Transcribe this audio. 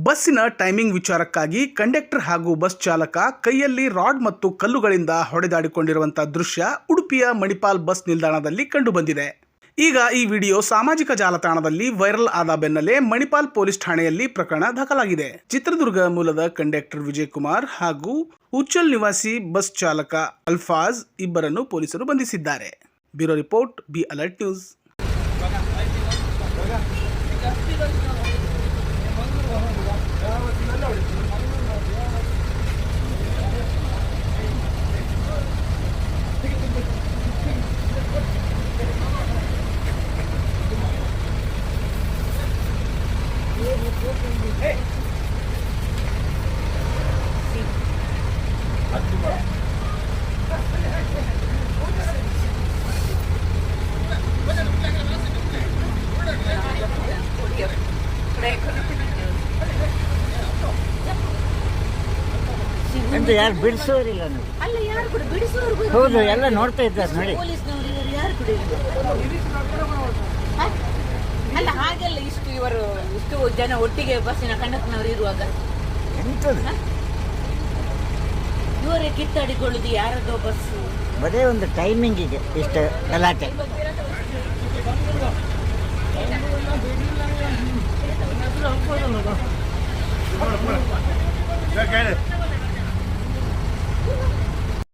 ಬಸ್ಸಿನ timing ವಿಚಾರಕ್ಕಾಗಿ conductor ಹಾಗೂ bus ಚಾಲಕ ಕೈಯಲ್ಲಿ ರಾಡ್ ಮತ್ತು ಕಲ್ಲುಗಳಿಂದ ಹೊಡೆದಾಡಿಕೊಂಡಿರುವಂತಹ ದೃಶ್ಯ ಉಡುಪಿಯ ಮಣಿಪಾಲ್ ಬಸ್ ನಿಲ್ದಾಣದಲ್ಲಿ ಕಂಡುಬಂದಿದೆ. ಈಗ ಈ ವಿಡಿಯೋ ಸಾಮಾಜಿಕ ಜಾಲತಾಣದಲ್ಲಿ ವೈರಲ್ ಆದ ಬೆನ್ನಲ್ಲೇ ಮಣಿಪಾಲ್ ಪೊಲೀಸ್ ಠಾಣೆಯಲ್ಲಿ ಪ್ರಕರಣ ದಾಖಲಾಗಿದೆ. ಚಿತ್ರದುರ್ಗ ಮೂಲದ ಕಂಡಕ್ಟರ್ ವಿಜಯ್ ಕುಮಾರ್ ಹಾಗೂ ಉಚ್ಚಲ್ ನಿವಾಸಿ ಬಸ್ ಚಾಲಕ ಅಲ್ಫಾಜ್ ಇಬ್ಬರನ್ನು ಪೊಲೀಸರು ಬಂಧಿಸಿದ್ದಾರೆ. Bureau report, be alert news. ಅಂತ ಯಾರು ಬಿಡಿಸೋರಿಲ್ಲ ನೋಡಿ. ಅಲ್ಲ, ಯಾರು ಕೂಡ ಬಿಡಿಸೋರು ಹೌದು, ಎಲ್ಲ ನೋಡ್ತಾ ಇದ್ದಾರೆ ನೋಡಿ. ಪೊಲೀಸ್ನವರು ಇವರು ಯಾರು ಕೂಡ ಅಲ್ಲ, ಹಾಗೆಲ್ಲ ಇಷ್ಟು ಜನ ಒಟ್ಟಿಗೆ ಬಸ್ಸಿನ ಕಂಡಕ್ಟರ್ನವರು ಇರುವಾಗ ಎಂತದು ಇವರೇ ಕಿತ್ತಾಡಿಕೊಳ್ಳುದು ಯಾರದೋ ಬಸ್. ಬರೀ ಒಂದು ಟೈಮಿಂಗಿಗೆ ಇಷ್ಟು ಗಲಾಟೆ.